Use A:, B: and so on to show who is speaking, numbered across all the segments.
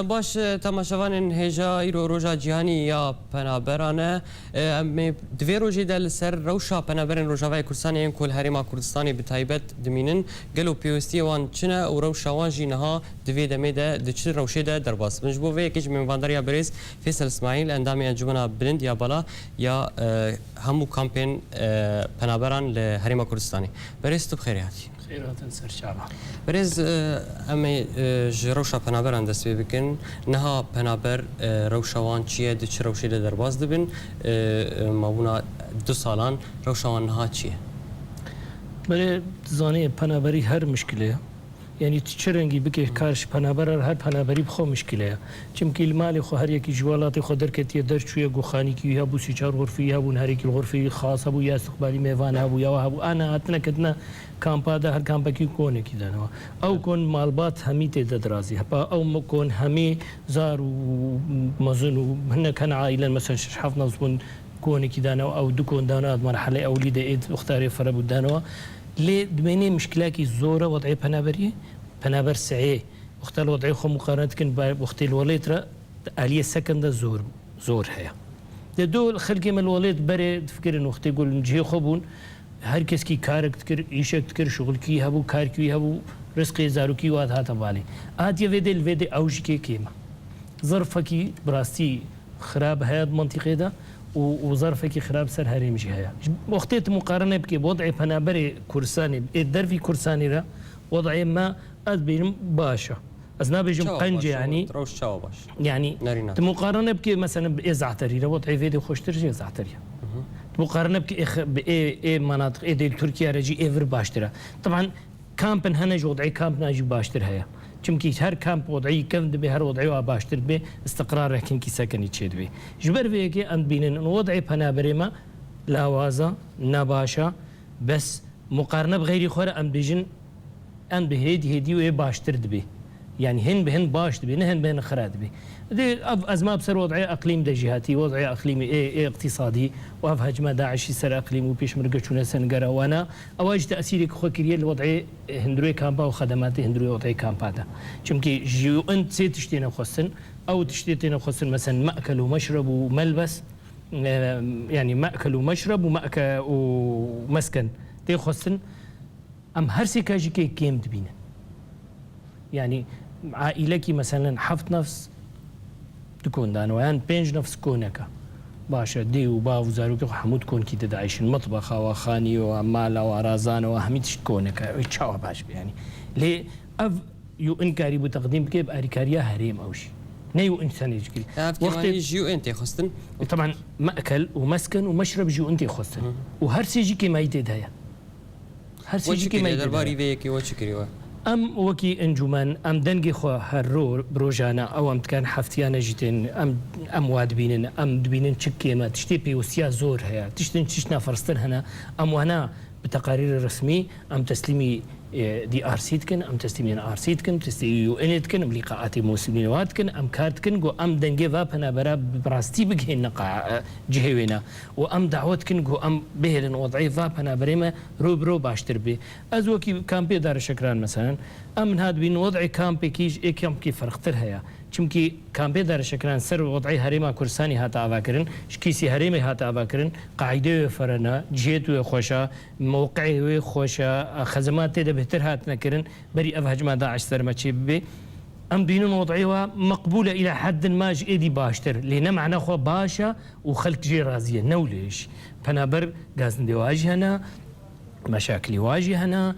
A: باش تماشاوان هجا ایرو روژا جهانی یا پنابرانه دوی روژی دل سر روشا پنابرن روژاوای کردستانی کل هریما کردستانی بتایبت دمینن گلو پیوستی وان چنه و روشاوان جینها دوی دمی ده دچ روشی ده درباس مجبو و یکیش منوندریا بریز فیصل اسماعیل اندامی انجمن بلند یا بالا یا همو کامپین پنابران لهریما کردستانی بریز تو بخیریاتی
B: خيرات سرشابه
A: برز امی روشا پنابران دست بکن نها پنابر روشاوان چیه دچ روشی ده درباز دبن مابونا 2 سالان روشاوان نها چیه
B: برای زانه پنابری هر مشکله يعني تشرنجي بكي كارش پنابر هر پنابری بخو مشكله چمكي المال خو هر يكي جوالات خو دركتي درچوي غخاني كي ابو سيچار غرفي ابو هر يكي الغرفي خاص ابو يا استقبالي ميوان ابو يا ابو انا اتنا كدنا كامبا ده هر كامبا كي كون كي دنا او كون مالبات هميت درازي او كون همي زار ومزن هن كان عائله مثلا حفظنا زبون كون كي دنا او دكون دنا مرحله اوليده ايد اختاري فرب دنا لي دميني مشكلاكي زوره وضعي بنابري بنابر سعي وقت الوضعي خو مقارنه كن وقت الوليد اليه سكند زور هي دول خلقي من الوليد بري تفكر انه وقت يقول نجي خبون هر كس كي كارك تكر ايشك تكر شغل كي هبو كار كي هبو رزقي زارو كي واد هات بالي اد يفيد الفيدي اوج كي كيما ظرفكي براستي خراب هاد منطقه ده وظرفك خراب سر هريم جهايا وقتيت مقارنه بكي بوضعي بنابري كرساني الدرفي كرساني را وضعي ما ادبين باشا ازنابي جم قنجي يعني يعني مقارنه بكي مثلا بازعتري وضعي فيديو خوشتر ازعتري مقارنه بكي باي مناطق اي تركيا رجي ايفر باشترا طبعا كامبن هنج وضعي كامب ناجي باشتر هيا چمكي هر كامب وضعي كم دبي هر وضعي وباشتر بي استقرار ركن كي سكني تشيد بي جبر فيكي ان بينن وضعي بنابريما لاوازا نباشا بس مقارنه بغير خور ام بيجن ان بهدي وي باشتر دبي يعني هن بهن باش دبي نهن بهن خراد بي دي ازما بصير وضعي اقليم دجهاتي وضعي اقليمي اي اقتصادي واف هجمه داعش سر اقليم وبيش مرقشونه سنقرا وانا اواج تاثيرك خوكريه الوضعي هندروي كامبا وخدمات هندروي وضعي كامباتا چمكي جيو انت سي تشتينا خصن او تشتينا خصن مثلا ماكل ومشرب وملبس يعني ماكل ومشرب وماكل ومسكن تي خصن ام هرسي كاجي كيم دبينا يعني عائلك مثلا حفت نفس تكون دانوان 5 نفس كونك باشا دي وباو زاروك حمود كون كي تدعيش المطبخ وخاني ومالا ورازان وهميتش كونك يتشاو باش يعني لي اف يو انكاري بتقديم كيب اريكاريا هريم او شيء نيو انسان يجي
A: وقت يجيو انت خصن
B: طبعا ماكل ومسكن ومشرب جو انت خصن وهر سيجي كي ما يتدايا هر سيجي كي ما
A: درباري فيكي وشكري
B: ام وكي انجمان ام دنجي خو هرو بروجانا او ام كان حفتيانا جيتين ام واد بينن ام دبينن تشكي ما تشتي بيوسيا زور هيا تشتنا فرستن هنا ام وانا بتقارير الرسمي ام تسليمي دي ار سيتكن ام تسليمين ار سيتكن تسليمي يو انتكن ام لقاءات مسلمينواتكن ام كارتكن جو ام دنجي فابنا برا براستي بجهن نقا جهوينا وام دعوتكن جو ام بهلن وضعي فابنا بريما روبرو باشتر بي ازوكي كامبي دار شكران مثلا ام هاد بين وضعي كامبي كيج اي كامبي فرختر هيا چمكي كامبي دار شكران سر وضعي هريما كرساني هاتا افاكرن شكيسي هريمي هاتا افاكرن قاعده فرنا جيتو خوشا موقعي خوشا خدمات بهتر هات نكرن بري افهجما داعش سر ما بي ام بينون وضعيها مقبوله الى حد ما ايدي باشتر لان معنا خو باشا وخلق جي رازيه نوليش بنابر غازن دي واجهنا مشاكل واجهنا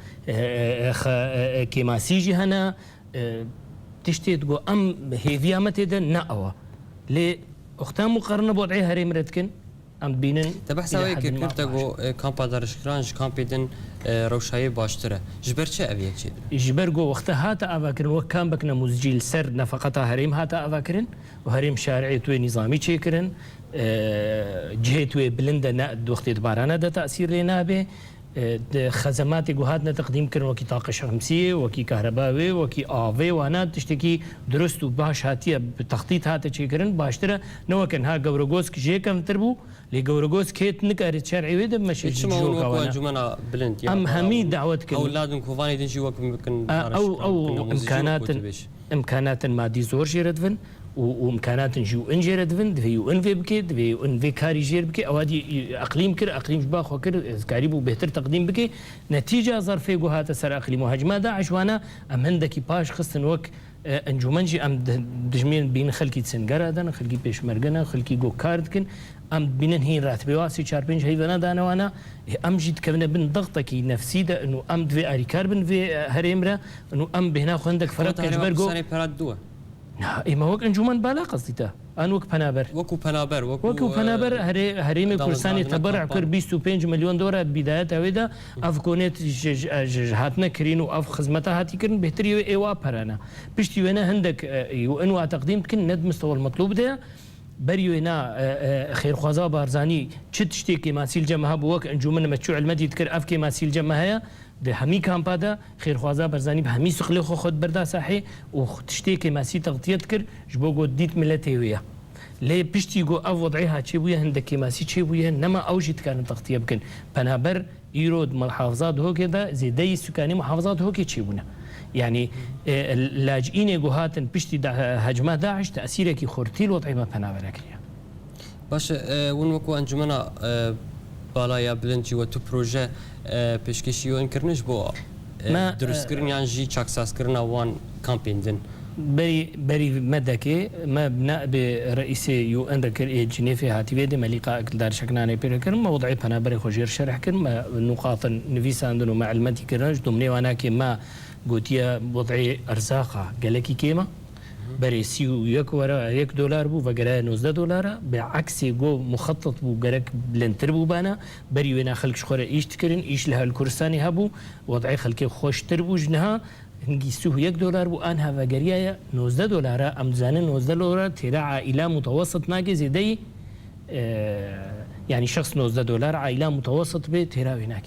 B: كيماسيجي هنا تشتي تقول ام هيفيا متى ناوا لي اختام مقارنه بوضعي هري مرتكن ام بينن
A: تبع سوي كرتغو كامبا دار شكرانج كامبيدن روشاي باشتره جبر چه ابي چي
B: جبرغو وقت هاتا افاكرن وكان بك نموذجي سر نفقتها هريم هاتا افاكرن وهريم شارعي تو نظامي تشكرن جهتوي بلندا وقت بارانه ده تاثير لنا به خدمات جهاتنا تقديم كرن وكي طاقه شمسيه وكي كهرباوي وكي آوي وانا تشتكي درست وباش هاتيه بتخطيط هاتا تشكرن باشتره نو كان ها غورغوس كي كم تربو لي غورغوس كيت نكار شرعي ود ماشي
A: جو جمنا بلنت
B: ام همي دعوتك
A: اولادن كوفاني دنجي وك
B: او امكانات امكانات مادي زور جيردفن وامكانات جيو ان جيردفن دفيو ان في بكي دفيو ان في كاري جير بكي او هادي اقليم كر اقليم باخو كر كاريبو بهتر تقديم بكي نتيجه ظرفي جو هات سر اقليم وهجمه داعش وانا ام هندكي باش خصن وك انجومنجي ام دجمين بين خلقي تسنجر هذا خلقي بيش مرقنا خلقي جو كاردكن ام بينن هي راتبي واسي شار بنج هيدا انا وانا ام جيت كبنا بن ضغطك نفسي ده انه ام في اري كاربن في هريمرا انه ام بهنا خو عندك فرق كجبرجو اما وك انجومن بالا قصدي تا ان وك بنابر وكو بنابر هريم كورساني تبرع كر 25 مليون دولار بدايه هويدا افكونت هاتنا كرينو اف خدمتها هاتي كرن بهتري ايوا برانا بشتي وين عندك يو ان تقديم كن ند مستوى المطلوب ده بريو هنا خير خوازا بارزاني تشتكي ماسيل جمها بوك انجومن مشروع المدي تكر افكي ماسيل جمها ده همي كامبادا خير خوازا برزاني بهمي سخلي خو خد بردا صحي وتشتكي ماسي تغطيه تكر جبوغو ديت ملتيويه لي بيشتي جو اف وضعها تشيبويا هندك ماسي تشيبويا نما اوجت كانت تغطيه بكن بنابر يرود محافظات هو كده زي سكاني محافظات هو تشيبونا يعني اللاجئين جوهاتن بيشتي هجمات داعش تاثيرك خورتيل وضعي ما بنابر كريا
A: باش ونوكو انجمنا بالايا بلنجي وتو بروجي بيشكيشيو انكرنش بو ما درست كرن يعني جي تشاكساس كرنا وان كامبين دن
B: بري مدكي ما بناء برئيس يو ان ركر جنيفي هاتي بيدي مليقا دار شكناني بيركر موضوعي بنا بري خوجير شرح كر ما نقاط نفيس عندنا معلوماتي كرنج دومني وانا كي قوتيا وضعي ارزاقها قالكي كيما بري سيو يك ورا يك دولار بو فقرا 19 دولار بعكس جو مخطط بو قرك بلنتر بو بانا بري وينا خلق شخوره ايش تكرن ايش لها الكرساني هبو وضعي خلقي خوش تربو جنها هنجي سوه 1 دولار بو انها فقريا 19 دولار ام زانن 19 دولار ترى عائله متوسط ناقص يدي يعني شخص 19 دولار عائله متوسط به ترى هناك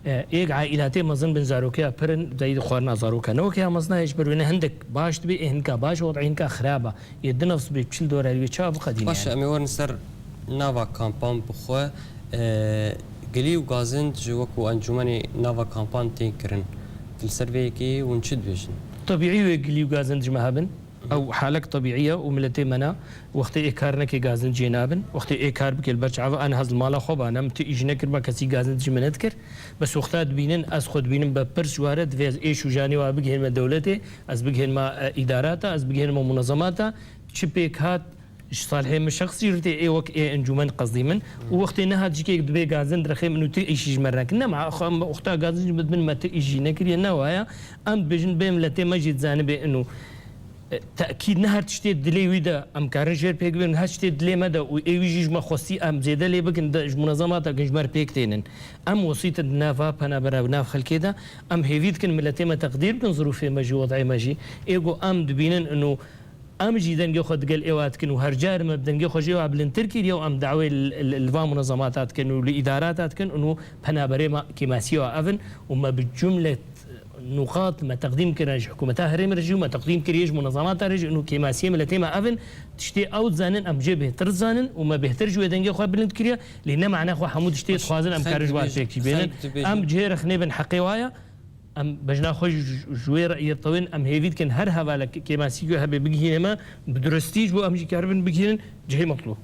B: ایک عائلاتی مزن بن زاروکیا پرن زید خورنا زاروکا نوکیا مزنا ايش بروينه هندك باش تبي هنكا باش وضعينكا خرابه يد نفس بيشل دور اللي تشاب قديم
A: باش امي ورنسر نافا كامبان بخو قليو غازن جوكو انجمني نافا كامبان تنكرن السيرفيكي ونشد بيجن
B: طبيعي قليو غازن جمهابن او حالك طبيعيه وملتي منا وقت ايكارنا كي غازن جينابن وقت ايكار بك البرشعه انا هذا المال خوب انا مت اجنكر ما كسي غازن جمنتكر بس وقت بينن از خد بينن ببرس وارد فيز ايش وجاني وابغين ما دولتي از بغين ما اداراتا از بغين ما منظماتا تشبيك هات صالحين من شخص يرتي اي وك اي انجمن قصدي من وقت انها تجيك دبي غازن درخي منو تي ايش جمرك انما وقت غازن من ما تيجي نكري نوايا ام بجن بملتي مجد زانبي انه تأكيد نهار تشتي دلي ويدا أم كارن جير بيك بين نهار تشتي دلي ماذا وإيجي جمع خصي أم زيادة لي بكن دج منظمات جمر بيك تينن أم وسيط النافا بنا برا بناف خل كده أم هيفيد كن ملتي ما تقدير كن ظروف ماجي وضعي ماجي إيجو أم دبينن إنه أم جيدن جو خد قال إيوات كن وهرجار ما بدن جو خجيو عبلن تركي اليوم أم دعوة الفا منظمات كن والإدارات كن إنه بنا برا ما كماسيو أفن وما بالجملة نقاط ما تقديم كراج حكومتها هرم رجيو ما تقديم كريج منظمات رج انه كيماسيه ملتي ما افن تشتي او زانن ام جي بهتر زانن وما بهتر جو دنجي خو بلند كريا لان معناه خو حمود تشتي خوازن ام كارج وات بيك بين ام جير خنيبن حقيوايا ام بجنا خو جوير يطوين ام هيفيد كن هر هواله كيماسيه هبه بيجي ما بدرستيج بو ام جي كاربن بيجين جهي مطلوب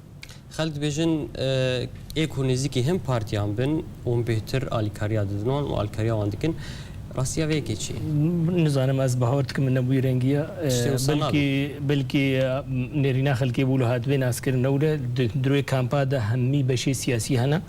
A: خالد بيجن ايكونيزيكي هم بارتيان بن وم بهتر الكاريا دزنون والكاريا واندكن راسيا ويكي شيء
B: نظام از بهورتك من ابوي رنگيا بلكي نرينا خلكي بولو هات بين عسكر نوده دروي كامبادا همي بشي سياسي هنا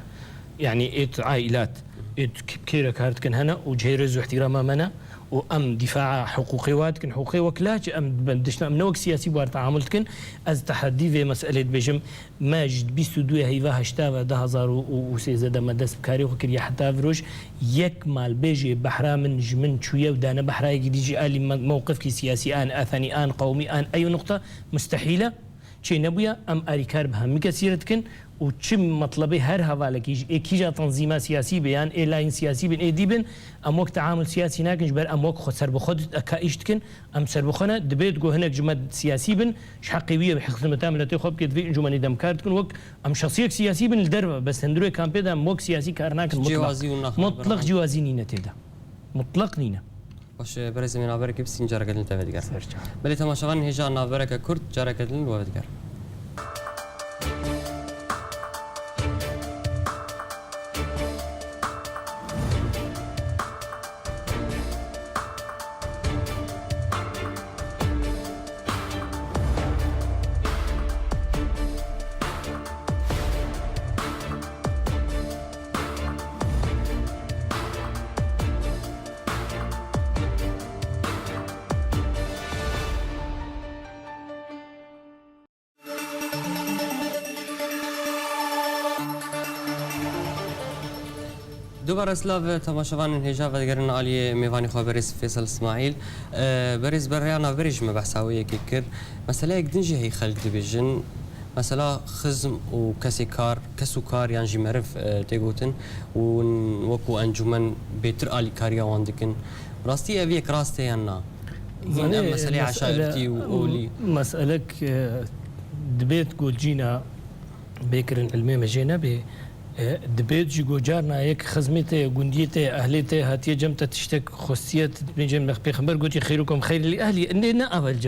B: يعني ات عائلات ات كيرا كارتكن هنا وجهيرز واحترام منا وام دفاع حقوقي واتكن حقوقي وكلاش ام بدشنا منوك سياسي بار تعاملتكن از تحدي في مساله بجم ماجد 22 هيفا هشتا 2013 مدس بكاري وكريا حتى فروش يكمل بيجي بحرا من جمن شويه ودانا بحرا يجي الي موقفك سياسي ان اثني ان قومي ان اي نقطه مستحيله شي نبويا ام اريكار بهم كثيرتكن وشم مطلبي هر هوالك كيجا تنظيمات سياسي بيان ايلاين سياسي بين اي ديبن ام وقت تعامل سياسي ناكنج بر ام وقت سر بخد كايشتكن ام سر بخنا دبيت جو هناك جمد سياسي بن حقيويه بحق المتامله تخوب كد في جماني دم كارتكن وقت ام شخصيه سياسي بن الدربه بس هندروي كامبيدا ام وقت سياسي كارناك مطلق جوازي نينا تيدا مطلق نينا
A: باش برز من عبرك بسين جارة كدلن تفدقر بلي تماشاوان هجا نابرك كرد جارة كدلن وفدقر دوباره اسلاف تماشاوان هجا و دیگران عالی میوانی خواه بریز فیصل اسماعیل بریز بریانا بریج مبحثاویه که کرد مثلا یک دنجی هی خلق دبیجن مثلا خزم و کسی کار کسو کار یعنی معرف تیگوتن و وکو انجمن بهتر عالی کاری آوان دکن راستی اویک راسته یا نه این مسئله عشائرتی و اولی
B: مسئله دبیت گول جینا بکرن علمی مجینا به دبيت جيجو جارنا يك خزمته جنديته اهليته هاتيه جمته تشتك خصيات بنجم لخ خبر قلت خيركم خير لاهلي اننا اول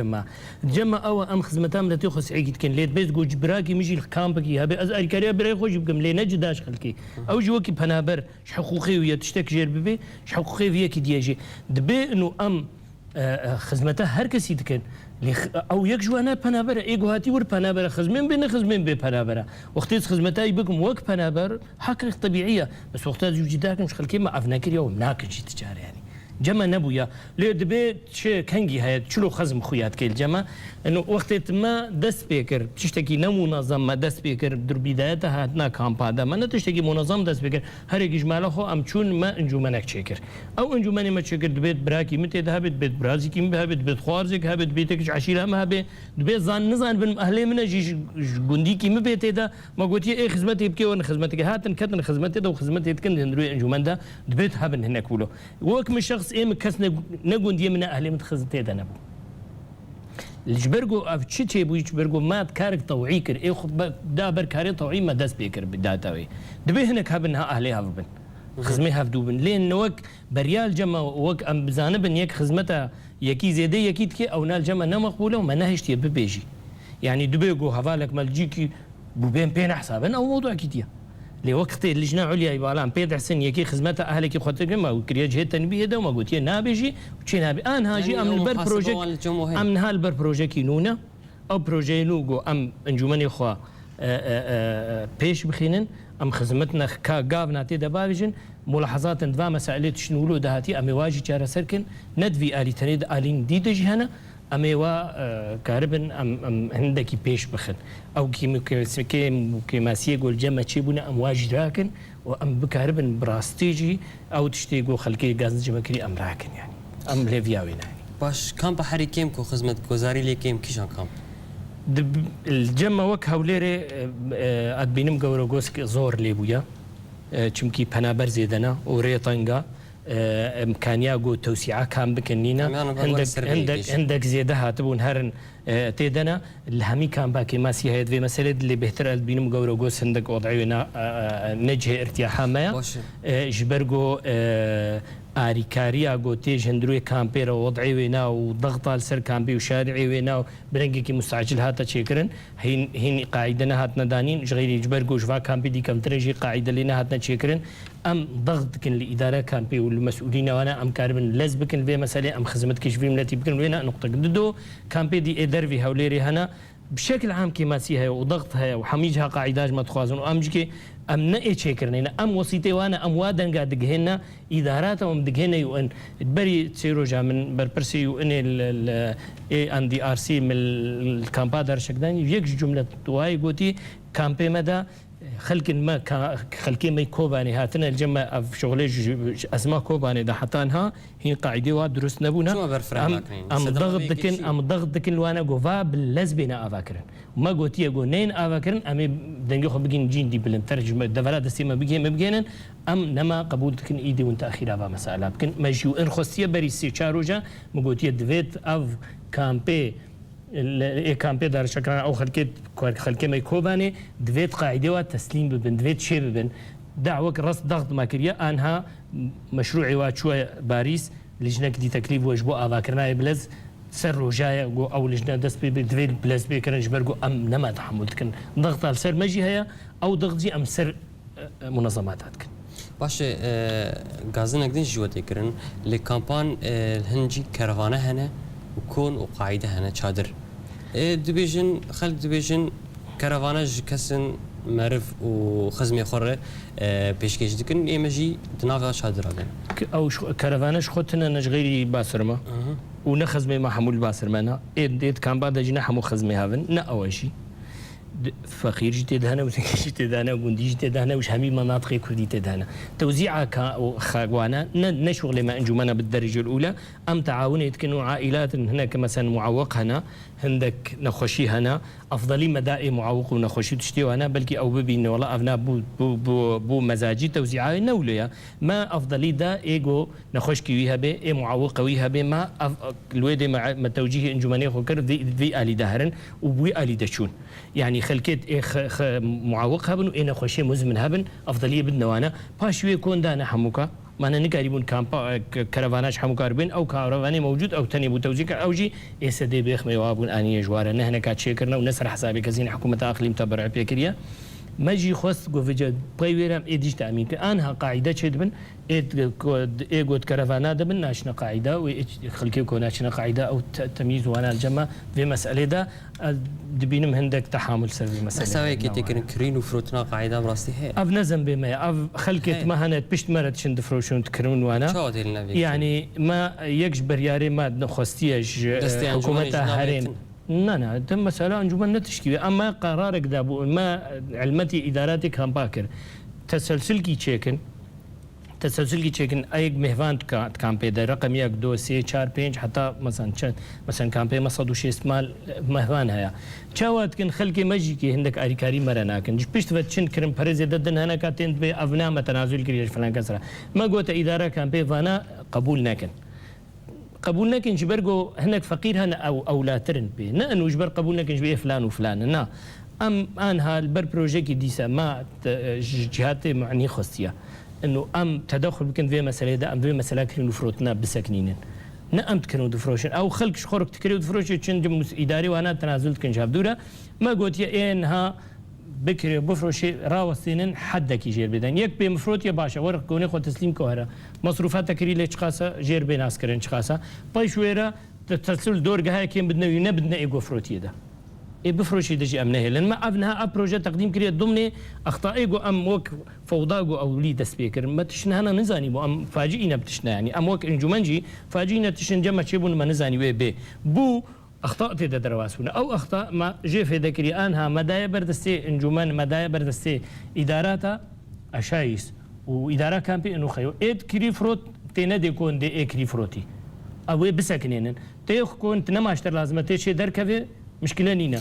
B: جمع او ام خزمتام التي خص عيد كان ليت بيت جو براكي ميجي الكامبكي هبي ازال كاريا بري خوش بكم لي نجداش خلكي او جوكي بنابر حقوقي ويا تشتك جير ببي حقوقي ويا كي ديجي دبي انه ام خزمته هر كسي تكن او يك جوانا بنابر ايجو هاتي ور بنابر خزمين بين خزمين بي بنابر وقتيت خزمتاي بكم وك بنابر حق طبيعيه بس وقتها جوجداك مش خلكي ما افناكر يوم ناكل شي تجاري يعني جما نبويا لي دبي شي كنجي هاي شلو خزم خويات كيل جما انه وقت ما دس بيكر تشتكي نمو منظم ما دس بيكر در بدايتها هاتنا كامب هذا ما تشتكي منظم دس بيكر هر اجماله خو امچون ما انجمنك تشكر او انجمني ما تشكر دبيت براكي متى ذهبت بيت برازي كيم ذهبت بيت خوارزك ذهبت بيتك عشيره ما هبه دبيت زان نزان بن اهلي من جي جندي كيم بيت ده ما قلت ايه خدمتي بكي وانا خدمتك هاتن كتن خدمتي ده وخدمتي تكن ندري انجمن ده دبيت هبن هناك ولو وك من شخص ايه مكسنا نقول دي من اهلي متخزتي ده نبو الجبرجو افتشي تيبو يجبرجو ما تكارك طوعي كر اي خطبه دا بركاري طوعي ما داس بيكر بداتاوي دبي هناك هبنها اهلي هفبن خزمي هفدوبن لين وك بريال جما وك ام بزانبن يك خزمتها يكي زيدي يكي تكي او نال جما نمقبوله وما نهشتي ببيجي يعني دبيجو هفالك مالجيكي بوبين بين حسابا او موضوع كيتيا لوقت اللجنه عليا يبقى بيد حسن يكي خدمتها اهلك خاطر ما وكريا جهه تنبيه ده وما قلت نابجي وشي نابي انا هاجي ام البر بروجيكت ام نهال البر بروجيكت نونا او بروجي نوغو ام انجمني خو بيش بخينن ام خدمتنا كاغافنا تي دباجن ملاحظات دفا مسائل شنو له دهاتي ام واجي جار سركن ندفي الي تريد الين دي دجهنا اميوا كاربن ام هندكي بيش بخن او كيماسيه قول جمع تشيبونا ام واجد راكن وام بكاربن براستيجي او تشتيقو خلكي غاز جمكري ام راكن يعني ام ليفياوين يعني
A: باش كامب حري كيم كو خدمت گزاري لي كيم كيشان كامب
B: الجمع وك هوليري ادبينم گورگوس زور ليبويا چمكي پنابر زيدنا وريطنگا امكانيه جو توسيعه كان بكنينا عندك زياده هاتبون هرن تيدنا الهمي كان باكي ماسي هيد في مساله اللي بهتر بينهم جورو جوس عندك وضعينا نجه ارتياحا ما جبرجو آريكاريا جوتيج هندروي كامبيرا وضعي وينا وضغط على سر كامبي وشارعي وينا برنجي مستعجل هاتا تشكرن هين قاعدنا هاتنا دانين غير يجبر جوجفا كامبي دي كم ترجي قاعده لنا هاتنا تشكرن ام ضغط كن الاداره كامبي والمسؤولين وانا ام كاربن لازبكن في مساله ام خدمت كشفي ملاتي بكن وينا نقطه ددو كامبي دي ادر في هوليري هنا بشكل عام كيماسيها وضغطها وحميجها قاعداج ما تخوازن وامجكي ام نئي تشكرنينا ام وسيتي وانا ام وادن قاعد دقهنا اداراتهم دقهنا يو ان تبري تسيروجا من بربرسي يو ان اي ان دي ار سي من الكامبادر شكدان يك جمله تواي قوتي كامبي مدى خلكي ما كوباني هاتنا الجمع في شغله اسماء كوباني ده حطانها هي قاعده ودرس نبونا ام ضغط دكن وانا جوفا باللزبنا افاكرن ما قلت يقول نين افاكرن ام دنجو خو بيجين جين دي بالترجمه دفرا دسيما بيجين ام نما قبول دكن ايدي وانت اخيرا با مساله بكن مجيو ان خصيه بريسي تشاروجا ما قلت يدفيت اف كامبي كامبي دار شكرا او خلكي ما يكوباني دفيت قاعده وتسليم ببن دفيت شي ببن دعوه رص ضغط ما كريا انها مشروعي وات شويه باريس لجنەك دی تەکلیف وەش بۆ ئاواکردنای بلەز سەر ڕۆژایە گۆ ئەو لژنە دەست پێ دوێت بلەز بێکردن ژبەرگۆ ئەم نەما تحمل دکن دەغتال سەر مەژی هەیە ئەو دەغجی ئەم سەر منەظەماتات کرد
A: باشه گازنک دین جوتی کرن لی کامپان هنجی کاروانه هنه و کون و قاعده هنه چادر دبیجن خلق دبیجن کاروانه کسن معرف و خزمی خوره پیشکش دکن ایمجی دناغ چادر آگن
B: ئەو کەرەوانەش خۆتنە نەژغیری باسرمە و نە خزمەی مەحمول باسرمانە دێت کامبا دەجینە هەموو خزمێ هاون نە ئەوەشی فەقیرژی تێدانە و تێکشی تێدانە و گوندیژی تێدانە وش هەمی مەناطقی کوردی تێدانە توزيع خاگوانە نشغل ما انجمنا بالدرجة الأولى أم تعاونيت كانوا عائلات هناك مثلا معوق هنا هندك نخشي هنا أفضلي مدائي معوق ونخشي تشتي هنا بلكي أو ببين والله أبناء بو مزاجي توزيعي نوليا ما أفضلي دا إيجو نخش كيويها به إيه معوق قويها به ما الويد مع توجيه انجمانية خوكر في آلي دهرن وبوي آلي دشون يعني خلكت إيه معوق هبن وإيه نخشي مزمن هبن أفضلية بدنا وانا باشوي يكون دانا حموكا ما أنا نقاربون كامبا كرفاناش حموكاربين أو كرفاني موجود أو تاني بوتوزيك أو جي إسدي بيخمي وابون أني جوارا نحن كاتشيكرنا ونسر حسابي كزين حكومة أقليم تبرع بيكريا ماجي خص قوفيجا بقيويرام إيديش تأمين كأنها قاعدة شدبن إيجود كرفانا دبن ناشنا قاعدة وخلكي كوناشنا قاعدة أو تمييز وانا الجمع في مسألة دا دبينم هندك تحامل سوي مسألة
A: سوي كي تكن كرين وفروتنا قاعدة براسي هي
B: أف نزم بما أف خلكت ما هنت بشت مرت شند فروشون تكرون وانا يعني ما يكجبر ياري ما نخستيج حكومتها هرين لا تم مسألة أنجمن نتشكي أما قرارك دابو ما علمتي إداراتك هم باكر تسلسل تشيكن أيق مهفان كان بيدا رقم 1 2 3 4 5 حتى مثلا كان بي مصد وشي استعمال مهفان هيا تشاوات كن خلقي مجيكي هندك أريكاري مرناكن جش بيشت فتشن كرم بريز ددن هنا كاتين بي أفنا متنازل كريش فلان كسرة ما قوت إدارة كان بي فانا قبول ناكن قبولنا كنج برجو هناك فقير هنا أو لا ترن به نا إنه جبر قبولنا كنج بيه فلان وفلان نا أم هالبر بروجيك ديسا ما جهات معني خصية إنه تدخل بكن في مسألة ده في مسألة كريم فروتنا بسكنين نا تكرون دفروشن أو خلق شخورك تكريو دفروشن تشن إداري وأنا تنازلت كنج هبدورة ما قلت يا إنها بكري بفروشي راوستين حدك يجير بدن يك بمفروض يا باشا ورق كوني خو تسليم كوهرة مصروفات تكري ليش قاسة جير بين عسكرين قاسة بايش ويرا تتسلسل دور جهاي كيم بدنا ينبدنا إيجو فروتي ده إيه بفروشي دجي أمنه لأن ما أبنها بروجة تقديم كريه ضمن أخطاء إيجو أم وك فوضاجو أو لي سبيكر ما تشن هنا نزاني بو أم فاجئنا بتشنا يعني أم وك إنجمنجي فاجئنا تشن جمع شيبون ما نزاني ويبي بو أخطاء تدا درواسون أو أخطاء ما جيف ذكري أنها مدايا بردستي إنجمان مدايا بردستي إداراتها أشايس وإدارة كان بي إنه خيو إد كري فروت تنادي كون دي إيه كري فروتي أو بسكنين تيخ كون تنماشتر لازم تيشي دركفي مشكلة نينا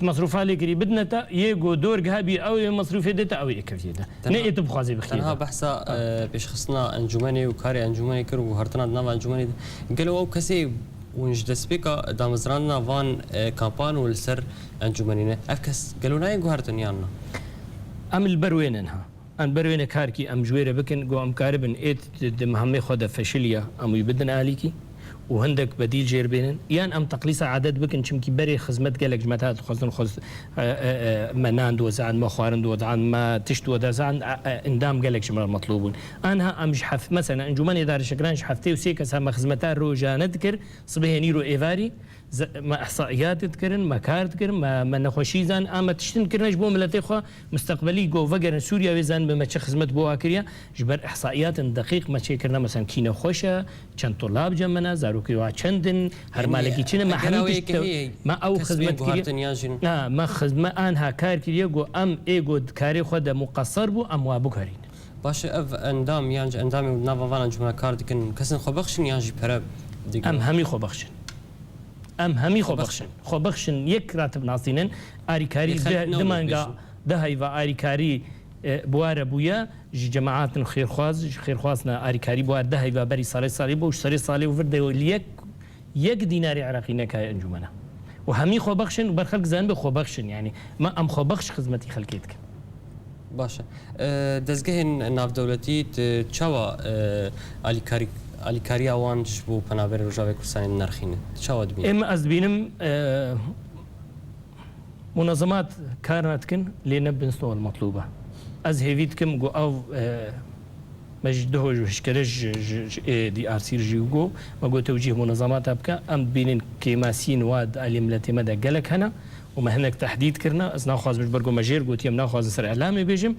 B: مصروفها لي كري بدنا تا يجو دور جهابي أو مصروف دتا أو يكفي ده نيت بخازي بخير
A: أنا بحثا بيش خصنا أنجماني وكاري أنجماني كرو وهرتنا دنا أنجماني قالوا أو كسي ونج دسبيكا دامزرانا فان كامبان والسر انجمانينه افكس قالوا لنا يقهرتن يانا
B: ام البروينها ان بروين كاركي ام جويره بكن جو ام كاربن ايت مهمه خد فشليا ام يبدن عليكي وهندك بديل جير بينن يان ام تقليص عدد بكن شمكي بري خدمت قالك جماعات خص منان دوزعن ما خوارن دوزعن ما تشتو دوزعن اندام قالك جماعه مطلوبون انا ام جحف مثلا انجمان اداره شكران حفتي وسيكس هم خدمتها روجا نذكر صبيه نيرو ايفاري ما احصائيات تذكرن ما كار تذكرن ما نخوشيزان اما تشتن كرنج بو ملتي خو مستقبلي جو فجر سوريا ويزان بما خدمت بو اكريا جبر احصائيات دقيق ما شكرنا مثلا كينا خوشه كان طلاب جمنا زاروكي واشندن هر مالكي كنا محلي ما او خدمت كريا ما خدمه انها كار كريا جو ام ايجو كاري خد مقصر بو ام وابو كارين
A: باش اف اندام يانج اندامي نافا جمله كارد كن كسن خبخشن يانج برا
B: ام همي خبخشن ام همي خبخشن يك راتب ناصينن اريكاري دمانغا دهايفا اريكاري بوار بويا جماعات خيرخوازنا اريكاري بوار دهايفا بري صالي بوش صالي وفرد يك ديناري عراقي نكاي انجمنا وهمي خبخشن برخلق زان بخبخشن يعني ما ام خبخش خدمتي خلكيتك
A: باشا دزگهن ناف دولتي تشاوا ئالیکاریا وانش بوو پەنابەر ڕۆژاوای کوردستانی نرخینە چاوە دبین
B: ئێمە ئەس بینم منظمات کار ناتکن لێ نەبنستنەوە المەطلوبە ئەس هێوی دکم گۆ ئەو مجدهوج وشكرج دي ارسي جيوغو ما قلت توجيه منظمات ابكا ام بين كيماسين واد اليملتي مدى قالك هنا وما هناك تحديد كرنا از ناخذ مش برقو مجير قلت يم ناخذ سر اعلامي بيجم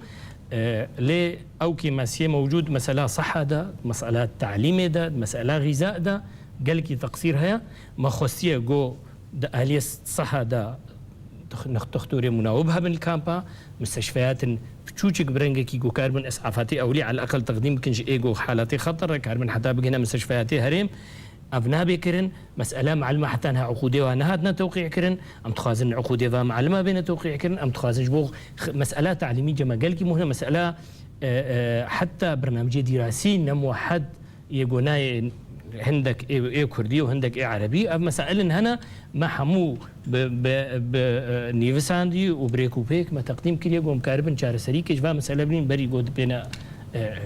B: لي او كيماسيه موجود مساله صحه ده مساله تعليم ده مساله غذاء ده قالك تقصير هيا ما خصيه جو اليه صحه ده تختوري مناوبها من الكامبا مستشفيات بتشوشك برنجكي جو كاربن اسعافاتي اولي على الاقل تقديم كنج ايجو حالاتي خطر كاربن حتى بقينا مستشفياتي هريم ابناء بكرن مساله معلمه حتى انها عقودي وانها توقيع كرن ام تخازن عقودي معلمه بين توقيع كرن ام تخازن جبوغ مساله تعليميه جما قالك مهمه مساله حتى برنامج دراسي موحد يقولنا عندك ايه كردي وعندك ايه عربي مسائل هنا ما حمو بنيفساندي وبريكو بيك ما تقديم كل يوم كاربن شهر سريك اجوا مساله بين بري جود بينا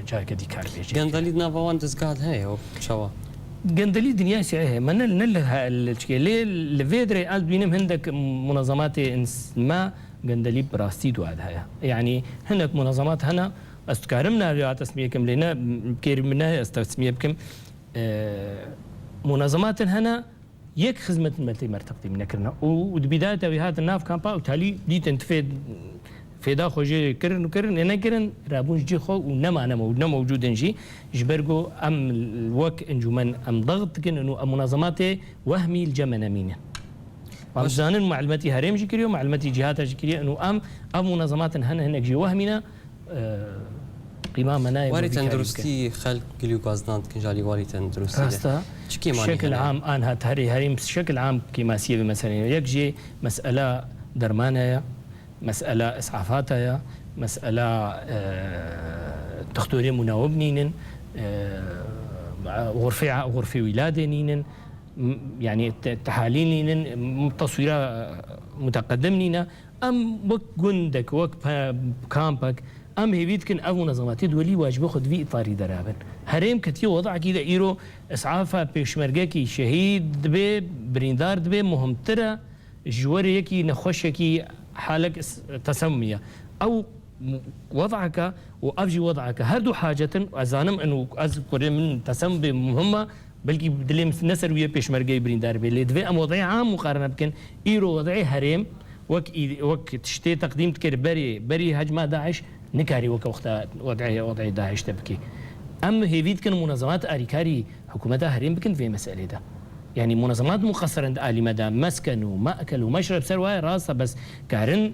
B: جاك دي كاربيج
A: قندلي نافوان دزقاد هي شوا
B: قندلي دنيا سعيه من نلها الشكل لفيدري قال بينهم عندك منظمات ما قندلي براستي دواد هيا يعني هناك منظمات هنا استكارمنا يا تسميكم لنا بكير منها استسميه بكم منظمات هنا يك خدمة الملتي مرتقدي من كرنا وبداية هذا الناف كامبا وتالي دي تنتفيد في داخل جي كرن أنا كرن رابون جي خو ونما أنا موجود نجي جبرجو أم الوك إنجومن أم ضغط كن إنه منظمات وهمي الجمن مين وزان معلوماتي هريم جكريو معلوماتي جهات جكريو إنه أم منظمات هناك جي وهمنا قمامنا
A: واري تندرستي خلق كليو قازدان كنجالي واري تندرستي
B: راستا بشكل عام انها هريم بشكل عام كيماسيه مثلا يكجي مساله درمانه مساله اسعافاتها مساله تختوري مناوب نينن غرفه ولاده نينن يعني تحاليل نينن تصويره متقدم نينا ام وك جندك وك كامبك ام هيفيد كن او منظمات دولي واجب خد في اطاري درابن هريم كتي وضع كده ايرو اسعافا بيشمرجكي شهيد دبي بريندار دبي مهمتره جوريكي نخشكي حالك تسميه او وضعك وافجي وضعك هردو حاجه ازانم انه اذكر من تسميه مهمه بلكي بدلي نسر ويا بيشمرجي بريندار بي دبي ام وضعي عام مقارنه بكن ايرو وضعي هريم وك تشتي تقديم تكر بري هجمه داعش نكاري وقت وضعي داعش تبكي أم هيفيد كان منظمات أريكاري حكومتها هرين بكن في مسألة ده يعني منظمات مقصرة عند آلي مدى مسكن ومأكل ومشرب سرواي راسها بس كارن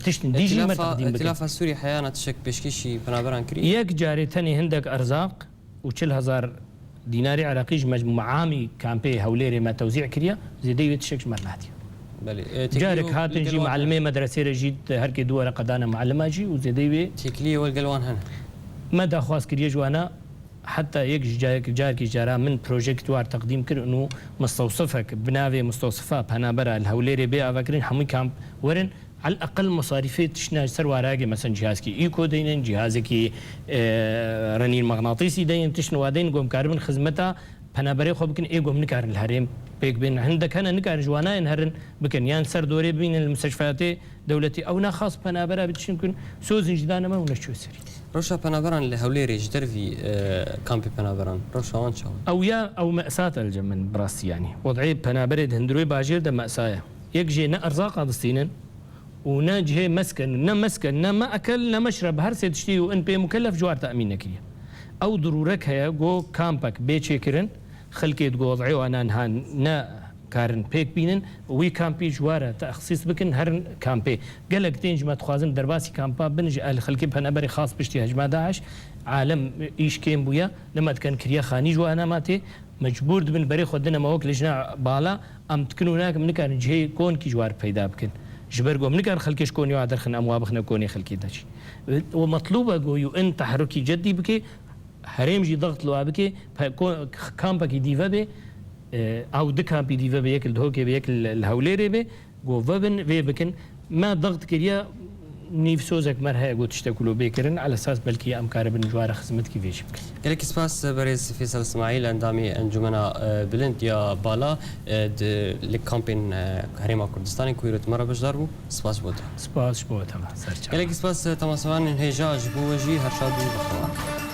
B: تشتن ديجي ما تقديم بكن
A: ائتلاف السوري حيانا تشك بشكيشي بنابران كريم
B: يك جاري تاني هندك أرزاق و4000 ديناري عراقيج مجموعة عامي كامبي هوليري ما توزيع كريا زي تشكش مرناتي جارك هاتن جي معلمي مدرسة رجيت هركي دورة قدانا معلمة جي وزيدي
A: تكلية والقلوان هنا
B: ما دا خواست كريه جوانا حتى يك جارك جارا من بروجكت وار تقديم كر انه مستوصفك بناوي مستوصفة بهنابرا الهوليري بيع فاكرين حمي كامب ورن على الاقل مصاريفي تشنا سروا راقي مثلا جهازكي ايكو دينن جهازكي رنين مغناطيسي دين تشنوا دين قوم كاربن خدمتها بنابري خو بكن ايغو نكار الهرم بيك بين عندك هنا نكار جوانا انهرن بكن يان سر دوري بين المستشفيات دولتي او خاص بنابرا بتشمكن سوزن جدانا ما ونشو سري
A: روشا بنابران لهوليري جدر في كامبي بنابران روشا وان شاء
B: او مأساة الجمن براسي يعني وضعي بنابري هندروي باجير ده مأساة يكجي نا ارزاق هذا ونا جهه مسكن نا ما اكل نا مشرب هرسه تشتي وان بي مكلف جوار تامين كريه او ضرورك هيا جو كامبك بيتشكرن خلكي تقول وضعي وانا نهان نا كارن بيك بينن وي كامبي جواره تخصيص بكن هرن كامبي قالك تنج ما تخازن درباسي كامبا بنجي خلكي بهنبري خاص بشتي هجمه داعش عالم ايش كيم بويا لما كان كريا خاني جوانا ماتي مجبور بن بري خدنا موك لجنا بالا ام تكونوا هناك من كان جهي كون كي جوار بيدا بكن جبرجو من كان خلكيش كوني وعدر خن اموابخنا كوني خلكي داش ومطلوبه جو يو ان تحركي جدي بكي هريم جي ضغط لو بكي كامبا كي ديفا بي او دكا بي ديفا بيك الهوكي بيك الهوليري بي جو فبن في بكن ما ضغط كريا نیف سۆزێک مەر هەیە گوت شتێکولو بێکردن على اساس بەلکی ئەم کارە بن جوارە خزمەتکی وێژی بکەن.
A: گەلێکی سپاس بەرێز فیصل اسماعیل ئەندامی ئەنجومەنە بلند یا بالا لە کامپین هەرێما کوردستانی کویرەتمەرە بەشدار بوو سپاس بۆتە
B: سپاس بۆتەمە سەرچاو.
A: گەلێکی سپاس تەماشاوانên هێژا ji bo we jî herşad bû bixwelan.